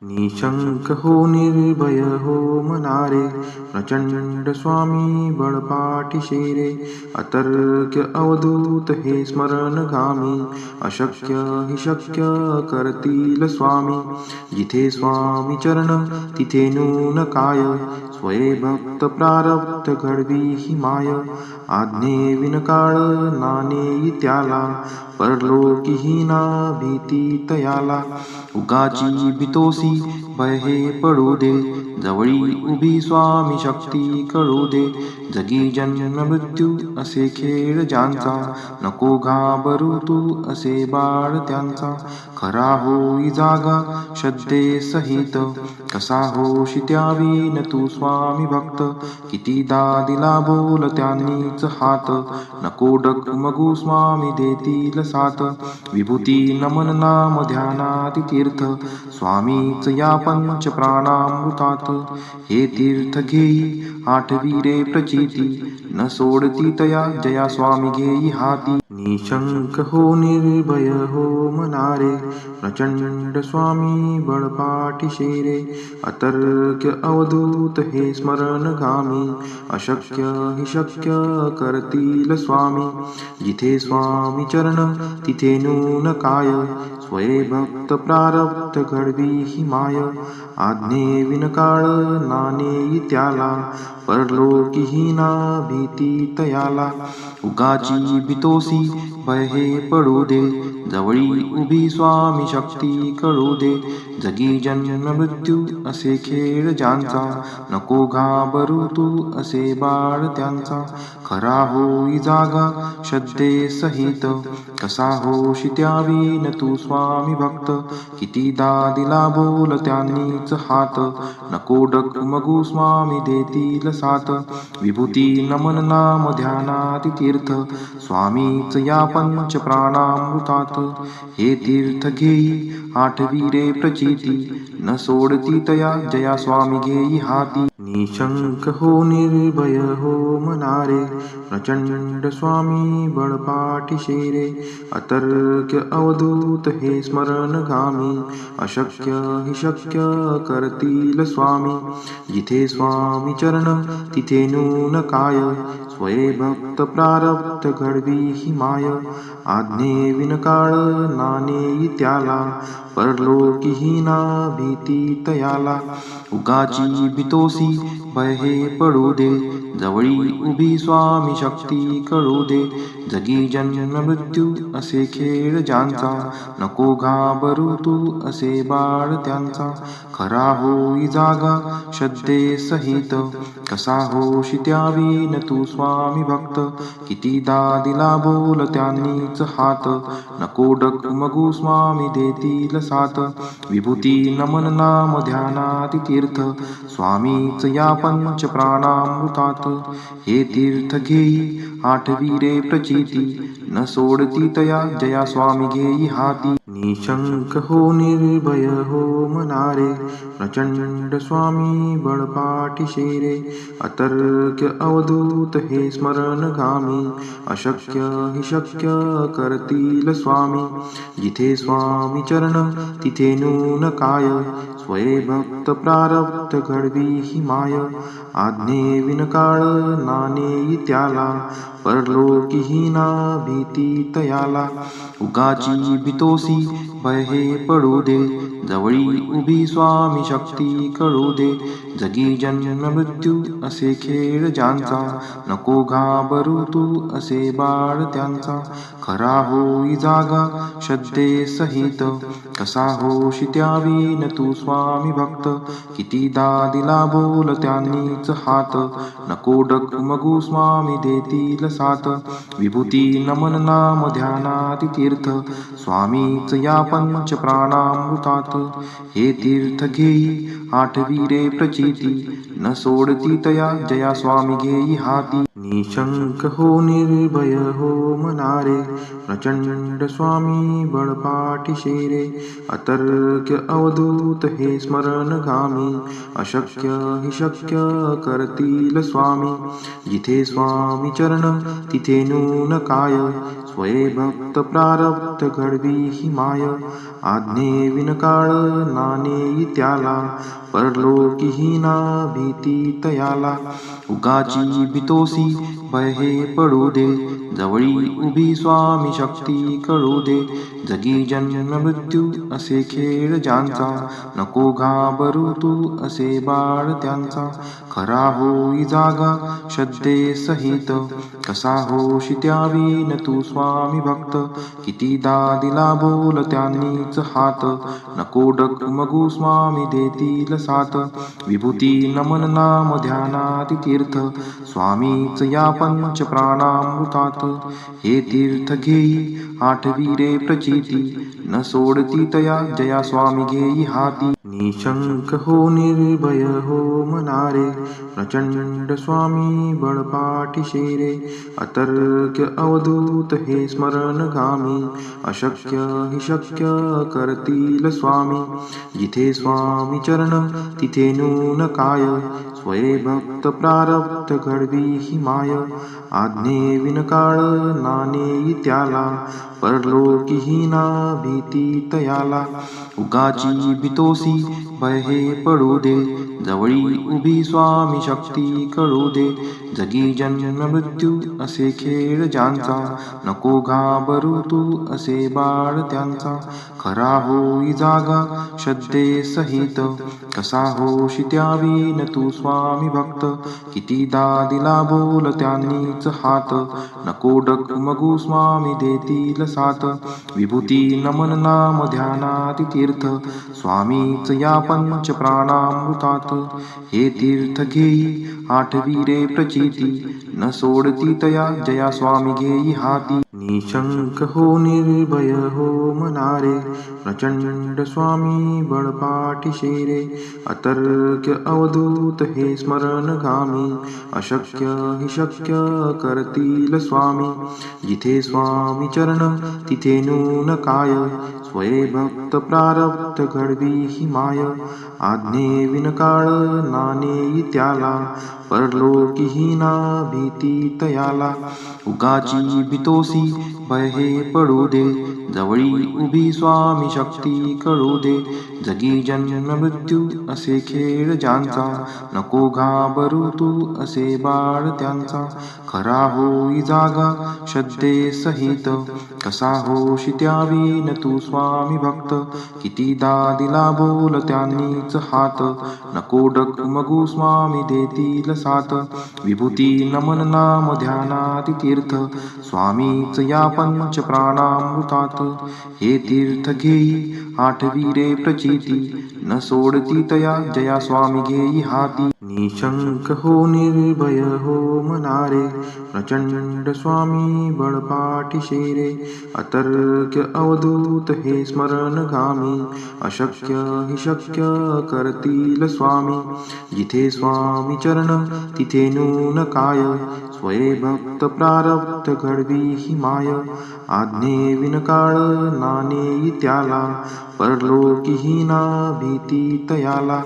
निशंक हो निर्भय हो मनारे, प्रचंड स्वामी बळपाठी शेरे. अतर्क्य अवधूत हे स्मरणगामी, अशक्य हि शक्य करतील स्वामी. जिथे स्वामी चरण तिथे नून काय, स्वये भक्त प्रारब्ध घडवी ही माय. आज्ञे विनकाळ नानेई त्याला, परलोकी ना भीती तयाला. उगाची भीतोसी भय हे पडू दे, जवळी उभी स्वामी शक्ती कळू दे. जगी जन्म मृत्यू असे खेळ ज्यांचा, नको घाबरू तू असे बाळ त्यांचा. खरा होई जागा श्रद्धे सहित, कसा होशी त्यावीन तू स्वामी भक्त. कितीदा दिला बोल त्यांनीच हात, नको डगमगू स्वामी देतील साथ. विभूती नमन नाम ध्यानाति तीर्थ, स्वामीच या पंच प्राणामृतात. हे तीर्थ घेई आठवी रे प्रचिती, न सोडती तया जया स्वामी घेई हाती. निशंक हो निर्भय हो मनारे, प्रचंड स्वामी बळपाठी शेरे. अतर्क्य अवधूत हे स्मरणगामी, अशक्य हि शक्य करतील स्वामी. जिथे स्वामी चरण तिथे नून काय, स्वये भक्त प्रारब्ध घडवी ही माय. आज्ञे विनकाळ नानेई त्याला, परलोकी ना भीती तयाला. उगाची भीतोसी भय हे पडू दे, जवळी उभी स्वामी शक्ती कळू दे. जगी जन्म मृत्यू असे खेळ ज्यांचा, नको घाबरू तू असे बाळ त्यांचा. खरा होई जागा श्रद्धे सहित, कसा होशी त्यावीन तू स्वामी भक्त. कितीदा दिला बोल त्यांनीच हात, नको डगमगू स्वामी देतील साथ. विभूती नमन नाम ध्यानाति तीर्थ, स्वामीच या पंच प्राणामृतात. हे तीर्थ घेई आठवी रे प्रचिती, न सोडती तया जया स्वामी घेई हाती. निशंक हो निर्भय हो मनारे, प्रचंड स्वामी बळपाठी शेरे. अतर्क्य अवधूत हे स्मरणगामी, अशक्य हि शक्य करतील स्वामी. जिथे स्वामी चरण तिथे नून काय, स्वये भक्त प्रारब्ध घडवी ही माय. आज्ञे विनकाळ नानेई त्याला, परलोकी ना भीती तयाला. उगाची भीतोसी भय हे पडू दे, जवळी उभी स्वामी शक्ती कळू दे. जगी जन्म मृत्यू असे खेळ ज्यांचा, नको घाबरू तू असे बाळ त्यांचा. खरा होई जागा श्रद्धे सहित, कसा होशी त्यावीन तू स्वामी भक्त. कितीदा दिला बोल त्यांनीच हात, नको डगमगू स्वामी देतील साथ. विभूती नमन नाम ध्यानाति तीर्थ, स्वामीच या पंच प्राणामृतात. हे तीर्थ घेई आठवी रे प्रचिती, न सोडती तया जया स्वामी घेई हाती. निशंक हो निर्भय हो मनारे, प्रचंड स्वामी बळपाठी शेरे. अतर्क्य अवधूत हे स्मरणगामी, अशक्य हि शक्य करतील स्वामी. जिथे स्वामी चरण तिथे नून काय, स्वये भक्त प्रारब्ध घडवी ही माय. आज्ञे विनकाळ नानेई त्याला, परलोकी ना भीती तयाला. उगाची भीतोसी भय हे पडू दे, जवळी उभी स्वामी शक्ती कळू दे. जगी जन्म मृत्यू असे खेळ ज्यांचा, नको घाबरू तू असे बाळ त्यांचा. खरा होई जागा श्रद्धे सहित, कसा होशी त्यावीन तू स्वामी भक्त. कितीदा दिला बोल त्यांनीच हात, नको डगमगू स्वामी देतील साथ. विभूती नमन नाम ध्यानाति तीर्थ, स्वामीच या पंच प्राणामृतात. हे तीर्थ घेई आठवी रे प्रचिती, न सोडती तया जया स्वामी घेई हाती. निशंक हो निर्भय हो मनारे, प्रचंड स्वामी बळपाठी शेरे. अतर्क्य अवधूत हे स्मरणगामी, अशक्य हि शक्य करतील स्वामी. जिथे स्वामी चरण तिथे नून काय, स्वये भक्त प्रारब्ध घडवी ही माय. आज्ञे विनकाळ नानेई त्याला, परलोकीहीना भीती तयाला. उगाची भीतोसी भय हे पडू दे, जवळी उभी स्वामी शक्ती कळू दे. जगी जन्म मृत्यू असे खेळ ज्यांचा, नको घाबरू तू असे बाळ त्यांचा. खरा होई जागा श्रद्धे सहित, कसा होशी त्यावीन तू स्वामी भक्त. कितीदा दिला बोल त्यांनीच हात, नको डगमगू स्वामी देतील साथ. विभूती नमन नाम ध्यानाति तीर्थ, स्वामीच या पंच प्राणामृतात. हे तीर्थ घेई आठवी रे प्रचिती, न सोडती तया जया स्वामी घेई हाती. निशंक हो निर्भय हो मनारे, प्रचंड स्वामी बळपाठीशे रे. अतर्क्य अवधूत हे स्मरणगामी, अशक्य हि शक्य करतील स्वामी. जिथे स्वामी चरण तिथे नून काय, स्वये भक्त प्रारब्ध घडवी ही माय. आज्ञे विनकाळ नानेई त्याला, परलोकीहीना भीती तयाला. उगाची भीतोसी भय हे पडू दे, जवळी उभी स्वामी शक्ती कळू दे. जगी जन्म मृत्यू असे खेळ ज्यांचा, नको घाबरू तू असे बाळ त्यांचा. खरा होई जागा श्रद्धे सहित, कसा होशी त्यावीन तू स्वामी भक्त. कितीदा दिला बोल त्यांनीच हात, नको डगमगू स्वामी देतील साथ. विभूती नमन नाम ध्यानाति तीर्थ, स्वामीच या पंच प्राणामृतात. हे तीर्थ घेई आठवी रे प्रचिती, न सोडती तया जया स्वामी घेई हाती. निशंक हो निर्भय हो मनारे, प्रचंड स्वामी बळपाठीशे रे. अतर्क्य अवधूत हे स्मरणगामी, अशक्य हि शक्य करतील स्वामी. जिथे स्वामी चरण तिथे नून काय, स्वये भक्त प्रारब्ध घडवी ही माय. आज्ञे विनकाळ नानेई त्याला, परलोकीहीना भीती तयाला. उगाची भीतोसी भय हे पडू दे, जवळी उभी स्वामी शक्ती कळू दे. जगी जन्म मृत्यू असे खेळ ज्यांचा, नको घाबरू तू असे बाळ त्यांचा. खरा होई जागा श्रद्धे सहित, कसा होशी त्यावीन तू स्वामी भक्त. कितीदा दिला बोल त्यांनीच हात, नको डगमगू स्वामी देतील साथ. विभूती नमन नाम ध्यानाति तीर्थ, स्वामीच या पंच प्राणामृतात. हे तीर्थ घेई आठवी रे प्रचिती, न सोडती तया जया स्वामी घेई हाती. निशंक हो निर्भय हो मनारे, प्रचंड स्वामी बळपाठीशे रे. अतर्क्य अवधूत हे स्मरणगामी, अशक्य हि शक्य करतील स्वामी. जिथे स्वामी चरण तिथे नून काय, स्वये भक्त प्रारब्ध घडवी ही माय. आज्ञे विनकाळ नानेई त्याला, परलोकीहीना भीती तयाला.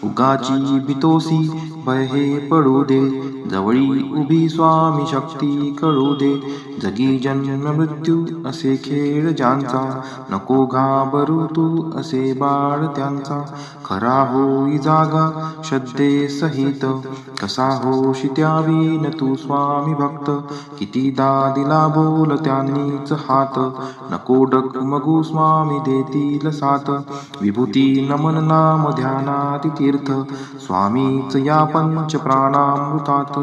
उगाची भीतोसी भय हे पडू दे, जवळी उभी स्वामी शक्ती कळू दे. जगी जन्म मृत्यू असे खेळ ज्यांचा, नको घाबरू तू असे बाळ त्यांचा. खरा होई जागा श्रद्धे सहित, कसा होशी त्यावीन तू स्वामी भक्त. कितीदा दिला बोल त्यांनीच हात, नको डगमगू स्वामी देतील साथ. विभूती नमन नाम ध्यानाति तीर्थ, स्वामीच या पंच प्राणामृतात.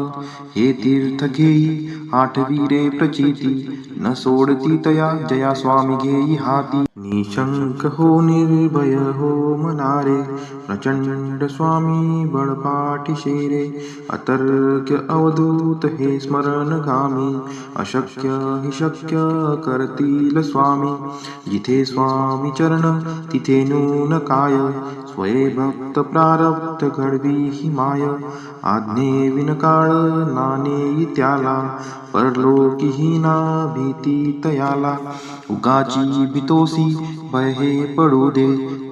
हे तीर्थ घेई आठवी रे प्रचिती, न सोडती तया जया स्वामी घेई हाती. निशंक हो निर्भय हो मनारे, प्रचंड स्वामी बळपाठीशे रे. अतर्क्य अवधूत हे स्मरणगामी, अशक्य हि शक्य करतील स्वामी. जिथे स्वामी चरण तिथे नून काय, स्वये भक्त प्रारब्ध घडवी ही माय. आज्ञे विनकाळ नानेई त्याला, परलोकीहीना भीती तयाला. उगाची भीतोसी भय हे पडू दे,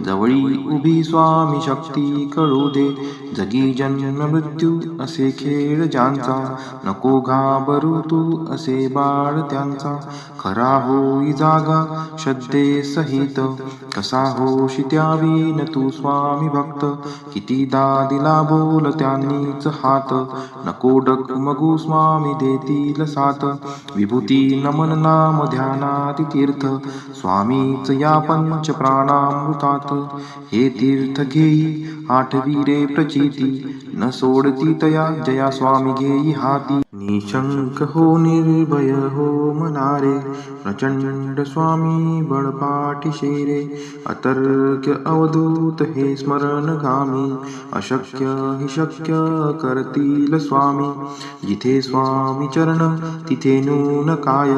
जवळी उभी स्वामी शक्ती कळू दे. जगी जन्म मृत्यू असे खेळ ज्यांचा, नको घाबरू तू असे बाळ त्यांचा. खरा होई जागा श्रद्धे सहित, कसा होशी त्यावीन तू स्वामी भक्त. कितीदा दिला बोल त्यांनीच हात, नको डगमगू स्वामी देतील साथ. विभूती नमन नाम ध्यानाती तीर्थ, स्वामीच या पंच प्राणामृतात. हे तीर्थ घेई आठवी रे प्रचिती, न सोडती तया जया स्वामी घेई हाती. निशंक हो निर्भय हो मनारे, प्रचंड स्वामी बळपाठीशे रे. अतर्क्य अवधूत हे स्मरणगामी, अशक्य हि शक्य करतील स्वामी. जिथे स्वामी चरण तिथे नून काय,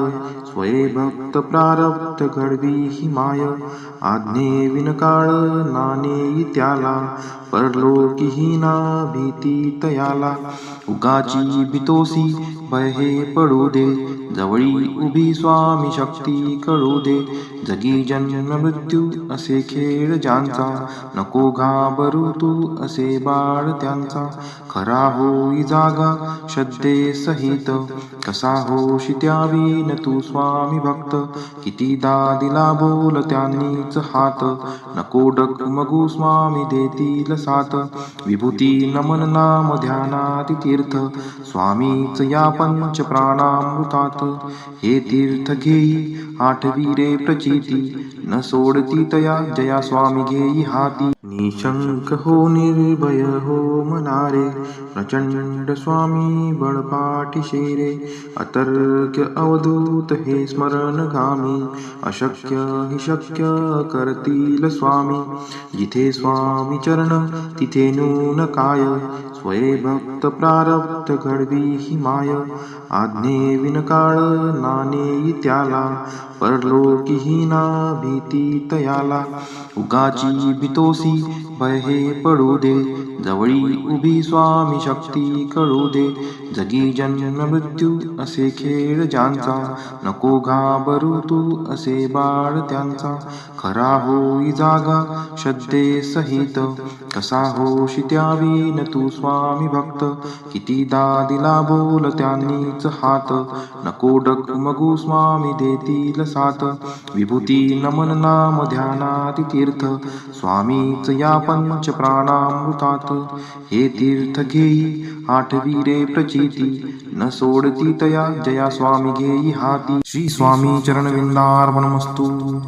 स्वये भक्त प्रारब्ध घडवी ही माय. आज्ञे विनकाळ नानेई त्याला, परलोकीही ना भीती तयाला. उगाची भीतोसी भय हे पडू दे, जवळी उभी स्वामी शक्ती कळू दे. जगी जन्म मृत्यू असे खेळ ज्यांचा, नको घाबरू तू असे बाळ त्यांचा. खरा होई जागा श्रद्धे सहित, कसा होशी त्यावीन तू स्वामी भक्त. कितीदा दिला बोल त्यांनीच हात, नको डगमगू स्वामी देतील साथ. विभूती नमन नाम ध्यानाती तीर्थ, स्वामीच या पंच प्राणामृतात. हे तीर्थ घेई आठवी रे प्रचिती, न सोडती तया जया स्वामी घेई हाती. निशंक हो निर्भय हो मनारे, प्रचंड स्वामी बळपाठीशे रे. अतर्क्य अवधूत हे स्मरणगामी, अशक्य हि शक्य करतील स्वामी. जिथे स्वामी चरण तिथे नून काय, स्वये भक्त प्रारब्ध घडवी ही माय. आज्ञे विनकाळ नानेई त्याला, परलोकीही ना भीती तयाला. उगाची भीतोसी भय हे पडू दे, जवळी उभी स्वामी शक्ती कळू दे. जगी जन्म मृत्यू असे खेळ ज्यांचा, नको घाबरू तू असे बाळ त्यांचा. खरा होई जागा श्रद्धे सहित, कसा होशी त्यावीन तू स्वामी भक्त. कितीदा दिला बोल त्यांनीच हात, नको डगमगू स्वामी देतील साथ. विभूती नमन नाम ध्यानाती तीर्थ, स्वामीच या पंच प्राणामृतात. हे तीर्थ घेई आठवी रे प्रचिती, न सोडती तया जया स्वामी घेई हाती. श्री स्वामी चरणविंदार्पणमस्तु.